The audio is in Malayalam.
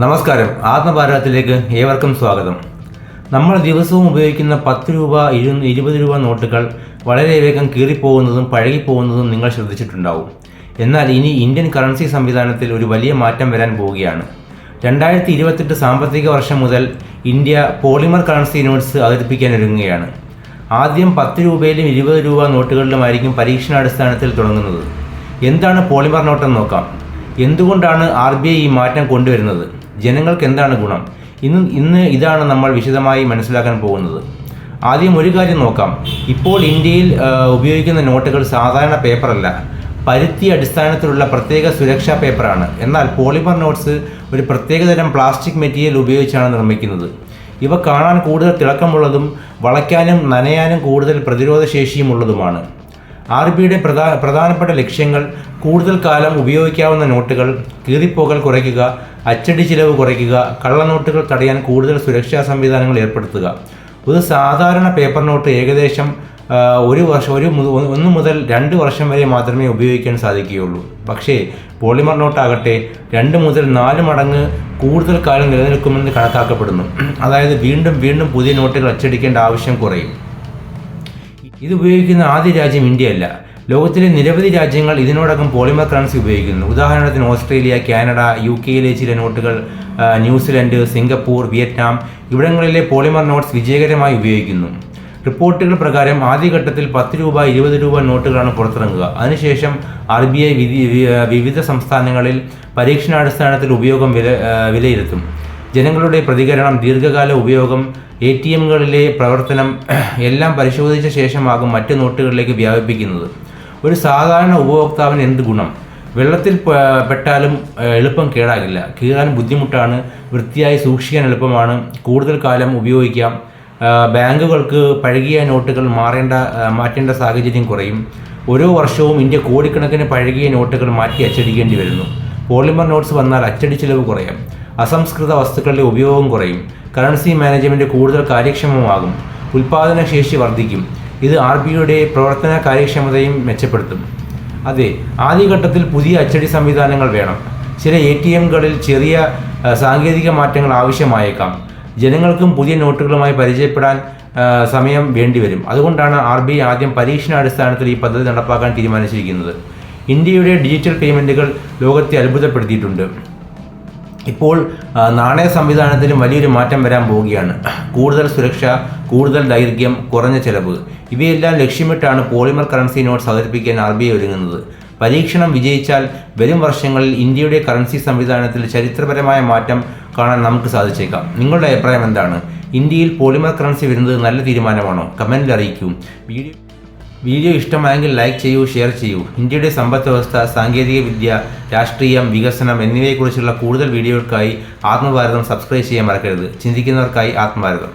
നമസ്കാരം, ആത്മഭാരതത്തിലേക്ക് ഏവർക്കും സ്വാഗതം. നമ്മൾ ദിവസവും ഉപയോഗിക്കുന്ന 10 രൂപ, 20 രൂപ നോട്ടുകൾ വളരെ വേഗം കീറിപ്പോകുന്നതും പഴകിപ്പോകുന്നതും നിങ്ങൾ ശ്രദ്ധിച്ചിട്ടുണ്ടാവും. എന്നാൽ ഇനി ഇന്ത്യൻ കറൻസി സംവിധാനത്തിൽ ഒരു വലിയ മാറ്റം വരാൻ പോവുകയാണ്. 2028 സാമ്പത്തിക വർഷം മുതൽ ഇന്ത്യ പോളിമർ കറൻസി നോട്ട്സ് അവതരിപ്പിക്കാനൊരുങ്ങുകയാണ്. ആദ്യം 10 രൂപയിലും 20 രൂപ നോട്ടുകളിലുമായിരിക്കും പരീക്ഷണാടിസ്ഥാനത്തിൽ തുടങ്ങുന്നത്. എന്താണ് പോളിമർ നോട്ടെന്ന് നോക്കാം. എന്തുകൊണ്ടാണ് RBI ഈ മാറ്റം കൊണ്ടുവരുന്നത്? ജനങ്ങൾക്ക് എന്താണ് ഗുണം? ഇന്ന് ഇതാണ് നമ്മൾ വിശദമായി മനസ്സിലാക്കാൻ പോകുന്നത്. ആദ്യം ഒരു കാര്യം നോക്കാം. ഇപ്പോൾ ഇന്ത്യയിൽ ഉപയോഗിക്കുന്ന നോട്ടുകൾ സാധാരണ പേപ്പറല്ല, പരുത്തി അടിസ്ഥാനത്തിലുള്ള പ്രത്യേക സുരക്ഷാ പേപ്പറാണ്. എന്നാൽ പോളിമർ നോട്ട്സ് ഒരു പ്രത്യേകതരം പ്ലാസ്റ്റിക് മെറ്റീരിയൽ ഉപയോഗിച്ചാണ് നിർമ്മിക്കുന്നത്. ഇവ കാണാൻ കൂടുതൽ തിളക്കമുള്ളതും വളയ്ക്കാനും നനയാനും കൂടുതൽ പ്രതിരോധ ശേഷിയുമുള്ളതുമാണ്. RBIയുടെ പ്രധാനപ്പെട്ട ലക്ഷ്യങ്ങൾ കൂടുതൽ കാലം ഉപയോഗിക്കാവുന്ന നോട്ടുകൾ, കീറിപ്പോകൽ കുറയ്ക്കുക, അച്ചടി ചിലവ് കുറയ്ക്കുക, കള്ളനോട്ടുകൾ തടയാൻ കൂടുതൽ സുരക്ഷാ സംവിധാനങ്ങൾ ഏർപ്പെടുത്തുക. ഒരു സാധാരണ പേപ്പർ നോട്ട് ഏകദേശം 1 മുതൽ 2 വർഷം വരെ മാത്രമേ ഉപയോഗിക്കാൻ സാധിക്കുകയുള്ളൂ. പക്ഷേ പോളിമർ നോട്ടാകട്ടെ 2 മുതൽ 4 മടങ്ങ് കൂടുതൽ കാലം നിലനിൽക്കുമെന്ന് കണക്കാക്കപ്പെടുന്നു. അതായത് വീണ്ടും പുതിയ നോട്ടുകൾ അച്ചടിക്കേണ്ട ആവശ്യം കുറയും. ഇത് ഉപയോഗിക്കുന്ന ആദ്യ രാജ്യം ഇന്ത്യയല്ല. ലോകത്തിലെ നിരവധി രാജ്യങ്ങൾ ഇതിനോടകം പോളിമർ കറൻസി ഉപയോഗിക്കുന്നു. ഉദാഹരണത്തിന് ഓസ്ട്രേലിയ, കാനഡ, UK ചില നോട്ടുകൾ, ന്യൂസിലൻഡ്, സിംഗപ്പൂർ, വിയറ്റ്നാം ഇവിടങ്ങളിലെ പോളിമർ നോട്ട്സ് വിജയകരമായി ഉപയോഗിക്കുന്നു. റിപ്പോർട്ടുകൾ പ്രകാരം ആദ്യഘട്ടത്തിൽ 10 രൂപ, 20 രൂപ നോട്ടുകളാണ് പുറത്തിറങ്ങുക. അതിനുശേഷം RBI വിവിധ സംസ്ഥാനങ്ങളിൽ പരീക്ഷണാടിസ്ഥാനത്തിൽ ഉപയോഗം വിലയിരുത്തും. ജനങ്ങളുടെ പ്രതികരണം, ദീർഘകാല ഉപയോഗം, ATMകളിലെ പ്രവർത്തനം എല്ലാം പരിശോധിച്ച ശേഷമാകും മറ്റ് നോട്ടുകളിലേക്ക് വ്യാപിപ്പിക്കുന്നത്. ഒരു സാധാരണ ഉപഭോക്താവിന് എന്ത് ഗുണം? വെള്ളത്തിൽ പെട്ടാലും എളുപ്പം കേടാകില്ല, കീറാൻ ബുദ്ധിമുട്ടാണ്, വൃത്തിയായി സൂക്ഷിക്കാൻ എളുപ്പമാണ്, കൂടുതൽ കാലം ഉപയോഗിക്കാം. ബാങ്കുകൾക്ക് പഴകിയ നോട്ടുകൾ മാറ്റേണ്ട സാഹചര്യം കുറയും. ഓരോ വർഷവും ഇന്ത്യ കോടിക്കണക്കിന് പഴകിയ നോട്ടുകൾ മാറ്റി അച്ചടിക്കേണ്ടി വരുന്നു. പോളിമർ നോട്ട്സ് വന്നാൽ അച്ചടി ചിലവ് കുറയും, അസംസ്കൃത വസ്തുക്കളുടെ ഉപയോഗം കുറയും, കറൻസി മാനേജ്മെൻറ്റ് കൂടുതൽ കാര്യക്ഷമമാകും, ഉൽപ്പാദനശേഷി വർദ്ധിക്കും. ഇത് RBIയുടെ പ്രവർത്തന കാര്യക്ഷമതയും മെച്ചപ്പെടുത്തും. അതെ, ആദ്യഘട്ടത്തിൽ പുതിയ അച്ചടി സംവിധാനങ്ങൾ വേണം. ചില ATMകളിൽ ചെറിയ സാങ്കേതിക മാറ്റങ്ങൾ ആവശ്യമായേക്കാം. ജനങ്ങൾക്കും പുതിയ നോട്ടുകളുമായി പരിചയപ്പെടാൻ സമയം വേണ്ടിവരും. അതുകൊണ്ടാണ് RBI ആദ്യം പരീക്ഷണാടിസ്ഥാനത്തിൽ ഈ പദ്ധതി നടപ്പാക്കാൻ തീരുമാനിച്ചിരിക്കുന്നത്. ഇന്ത്യയുടെ ഡിജിറ്റൽ പേയ്മെൻറ്റുകൾ ലോകത്തെ അത്ഭുതപ്പെടുത്തിയിട്ടുണ്ട്. ഇപ്പോൾ നാണയ സംവിധാനത്തിലും വലിയൊരു മാറ്റം വരാൻ പോവുകയാണ്. കൂടുതൽ സുരക്ഷ, കൂടുതൽ ദൈർഘ്യം, കുറഞ്ഞ ചെലവ് ഇവയെല്ലാം ലക്ഷ്യമിട്ടാണ് പോളിമർ കറൻസി നോട്ട്സ് അവതരിപ്പിക്കാൻ RBI ഒരുങ്ങുന്നത്. പരീക്ഷണം വിജയിച്ചാൽ വരും വർഷങ്ങളിൽ ഇന്ത്യയുടെ കറൻസി സംവിധാനത്തിൽ ചരിത്രപരമായ മാറ്റം കാണാൻ നമുക്ക് സാധിച്ചേക്കാം. നിങ്ങളുടെ അഭിപ്രായം എന്താണ്? ഇന്ത്യയിൽ പോളിമർ കറൻസി വരുന്നത് നല്ല തീരുമാനമാണോ? കമൻറ്റിൽ അറിയിക്കൂ. വീഡിയോ ഇഷ്ടമായെങ്കിൽ ലൈക്ക് ചെയ്യൂ, ഷെയർ ചെയ്യൂ. ഇന്ത്യയുടെ സമ്പദ് വ്യവസ്ഥ, സാങ്കേതിക വിദ്യ, രാഷ്ട്രീയം, വികസനം എന്നിവയെക്കുറിച്ചുള്ള കൂടുതൽ വീഡിയോകൾക്കായി ആത്മഭാരതം സബ്സ്ക്രൈബ് ചെയ്യാൻ മറക്കരുത്. ചിന്തിക്കുന്നവർക്കായി ആത്മഭാരതം.